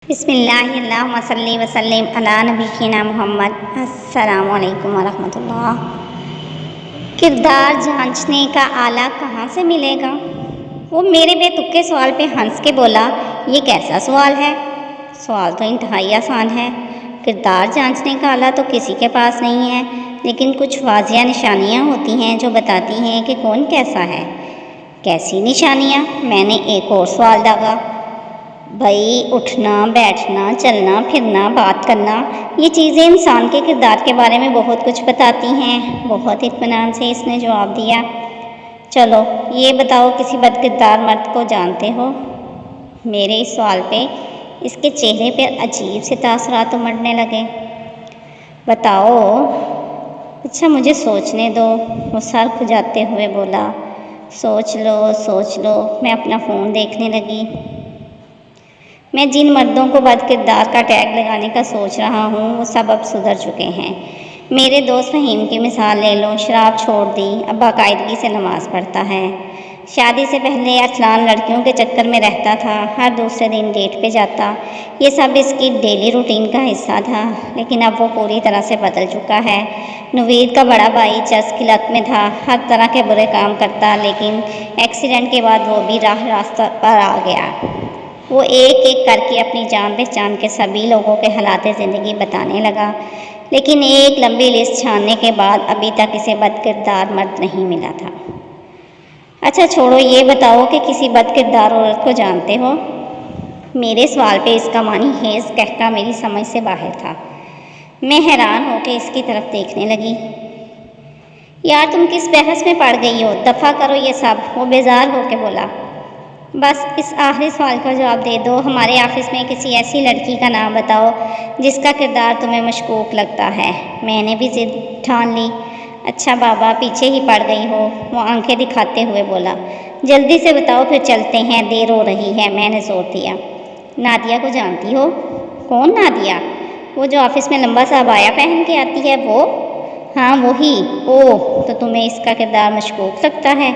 بسم اللہ اللہم صلی وسلم علی نبینا محمد۔ السلام علیکم ورحمۃ اللہ۔ کردار جانچنے کا آلہ کہاں سے ملے گا؟ وہ میرے بے تکے سوال پہ ہنس کے بولا، یہ کیسا سوال ہے؟ سوال تو انتہائی آسان ہے۔ کردار جانچنے کا آلہ تو کسی کے پاس نہیں ہے، لیکن کچھ واضح نشانیاں ہوتی ہیں جو بتاتی ہیں کہ کون کیسا ہے۔ کیسی نشانیاں؟ میں نے ایک اور سوال داغا۔ بھائی، اٹھنا، بیٹھنا، چلنا پھرنا، بات کرنا، یہ چیزیں انسان کے کردار کے بارے میں بہت کچھ بتاتی ہیں۔ بہت اطمینان سے اس نے جواب دیا۔ چلو یہ بتاؤ، کسی بد کردار مرد کو جانتے ہو؟ میرے اس سوال پہ اس کے چہرے پر عجیب سے تاثرات امڑنے لگے۔ بتاؤ؟ اچھا مجھے سوچنے دو، وہ سر کھجاتے ہوئے بولا۔ سوچ لو۔ میں اپنا فون دیکھنے لگی۔ میں جن مردوں کو بد کردار کا ٹیگ لگانے کا سوچ رہا ہوں وہ سب اب سدھر چکے ہیں۔ میرے دوست فہیم کی مثال لے لو، شراب چھوڑ دی، اب باقاعدگی سے نماز پڑھتا ہے۔ شادی سے پہلے ارسلان لڑکیوں کے چکر میں رہتا تھا، ہر دوسرے دن ڈیٹ پہ جاتا۔ یہ سب اس کی ڈیلی روٹین کا حصہ تھا، لیکن اب وہ پوری طرح سے بدل چکا ہے۔ نوید کا بڑا بھائی چرس کی لت میں تھا، ہر طرح کے برے کام کرتا، لیکن ایکسیڈنٹ کے بعد وہ بھی راستہ پر آ گیا۔ وہ ایک ایک کر کے اپنی جان پہچان کے سبھی لوگوں کے حالات زندگی بتانے لگا، لیکن ایک لمبی لسٹ چھاننے کے بعد ابھی تک اسے بد کردار مرد نہیں ملا تھا۔ اچھا چھوڑو، یہ بتاؤ کہ کسی بد کردار عورت کو جانتے ہو؟ میرے سوال پہ اس کا معنی ہیض کہکا میری سمجھ سے باہر تھا۔ میں حیران ہو کے اس کی طرف دیکھنے لگی۔ یار تم کس بحث میں پڑ گئی ہو؟ دفع کرو یہ سب، وہ بیزار ہو کے بولا۔ بس اس آخری سوال کا جواب دے دو، ہمارے آفس میں کسی ایسی لڑکی کا نام بتاؤ جس کا کردار تمہیں مشکوک لگتا ہے۔ میں نے بھی ضد ٹھان لی۔ اچھا بابا، پیچھے ہی پڑ گئی ہو، وہ آنکھیں دکھاتے ہوئے بولا۔ جلدی سے بتاؤ پھر چلتے ہیں، دیر ہو رہی ہے، میں نے زور دیا۔ نادیہ کو جانتی ہو؟ کون نادیہ؟ وہ جو آفس میں لمبا سا عبایا پہن کے آتی ہے وہ؟ ہاں وہی۔ اوہ، تو تمہیں اس کا کردار مشکوک لگتا ہے؟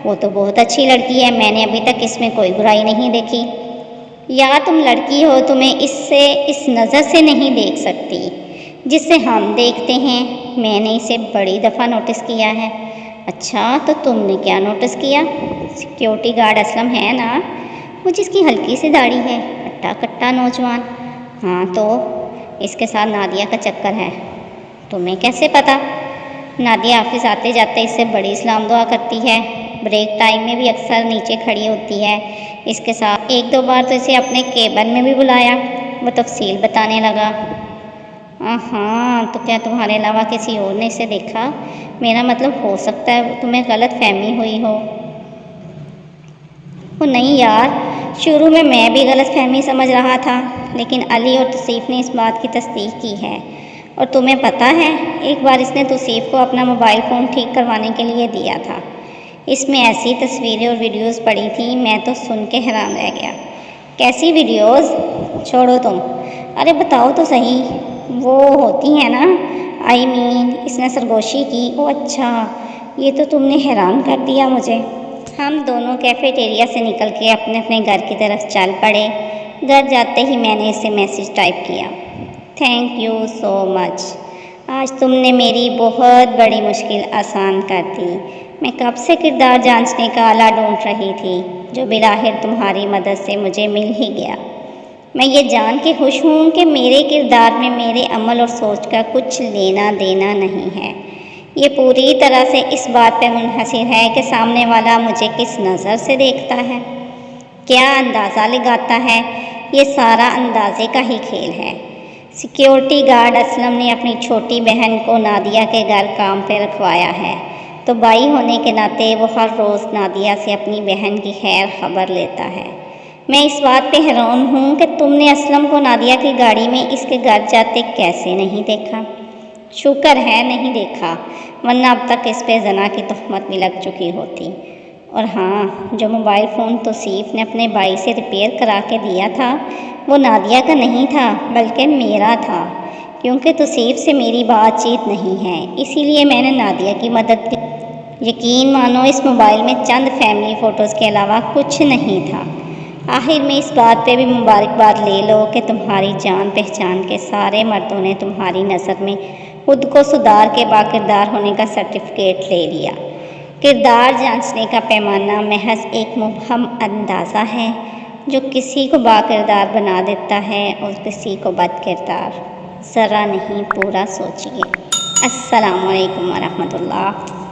وہ تو بہت اچھی لڑکی ہے، میں نے ابھی تک اس میں کوئی برائی نہیں دیکھی۔ یا تم لڑکی ہو، تمہیں اس نظر سے نہیں دیکھ سکتی جس سے ہم دیکھتے ہیں۔ میں نے اسے بڑی دفعہ نوٹس کیا ہے۔ اچھا تو تم نے کیا نوٹس کیا؟ سیکیورٹی گارڈ اسلم ہے نا، وہ جس کی ہلکی سی داڑھی ہے، ہٹا کٹا نوجوان۔ ہاں تو اس کے ساتھ نادیہ کا چکر ہے۔ تمہیں کیسے پتا؟ نادیہ آفس آتے جاتے اس سے بڑی سلام دعا کرتی ہے، بریک ٹائم میں بھی اکثر نیچے کھڑی ہوتی ہے اس کے ساتھ۔ ایک دو بار تو اسے اپنے کیبن میں بھی بلایا۔ وہ تفصیل بتانے لگا۔ ہاں تو کیا تمہارے علاوہ کسی اور نے اسے دیکھا؟ میرا مطلب ہو سکتا ہے تمہیں غلط فہمی ہوئی ہو۔ وہ نہیں یار، شروع میں بھی غلط فہمی سمجھ رہا تھا، لیکن علی اور توصیف نے اس بات کی تصدیق کی ہے۔ اور تمہیں پتہ ہے، ایک بار اس نے توصیف کو اپنا موبائل فون ٹھیک کروانے کے لیے دیا تھا۔ اس میں ایسی تصویریں اور ویڈیوز پڑی تھیں، میں تو سن کے حیران رہ گیا۔ کیسی ویڈیوز؟ چھوڑو تم، ارے بتاؤ تو صحیح۔ وہ ہوتی ہیں نا، اس نے سرگوشی کی۔ او اچھا، یہ تو تم نے حیران کر دیا مجھے۔ ہم دونوں کیفیٹیریا سے نکل کے اپنے اپنے گھر کی طرف چل پڑے۔ گھر جاتے ہی میں نے اسے میسج ٹائپ کیا۔ تھینک یو سو مچ، آج تم نے میری بہت بڑی مشکل آسان کر دی۔ میں کب سے کردار جانچنے کا آلہ ڈھونڈ رہی تھی، جو بالآخر تمہاری مدد سے مجھے مل ہی گیا۔ میں یہ جان کے خوش ہوں کہ میرے کردار میں میرے عمل اور سوچ کا کچھ لینا دینا نہیں ہے۔ یہ پوری طرح سے اس بات پہ منحصر ہے کہ سامنے والا مجھے کس نظر سے دیکھتا ہے، کیا اندازہ لگاتا ہے۔ یہ سارا اندازے کا ہی کھیل ہے۔ سیکیورٹی گارڈ اسلم نے اپنی چھوٹی بہن کو نادیہ کے گھر کام پہ رکھوایا ہے، تو بھائی ہونے کے ناطے وہ ہر روز نادیہ سے اپنی بہن کی خیر خبر لیتا ہے۔ میں اس بات پہ حیران ہوں کہ تم نے اسلم کو نادیہ کی گاڑی میں اس کے گھر جاتے کیسے نہیں دیکھا۔ شکر ہے نہیں دیکھا، ورنہ اب تک اس پہ زنا کی تہمت بھی لگ چکی ہوتی۔ اور ہاں، جو موبائل فون توصیف نے اپنے بھائی سے ریپیئر کرا کے دیا تھا، وہ نادیہ کا نہیں تھا بلکہ میرا تھا، کیونکہ توصیف سے میری بات چیت نہیں ہے، اسی لیے میں نے نادیہ کی مدد کی۔ یقین مانو اس موبائل میں چند فیملی فوٹوز کے علاوہ کچھ نہیں تھا۔ آخر میں اس بات پہ بھی مبارکباد لے لو کہ تمہاری جان پہچان کے سارے مردوں نے تمہاری نظر میں خود کو سدھار کے باکردار ہونے کا سرٹیفکیٹ لے لیا۔ کردار جانچنے کا پیمانہ محض ایک مبہم اندازہ ہے جو کسی کو باکردار بنا دیتا ہے اور کسی کو بد کردار۔ ذرا نہیں، پورا سوچیے۔ السلام علیکم ورحمۃ اللہ۔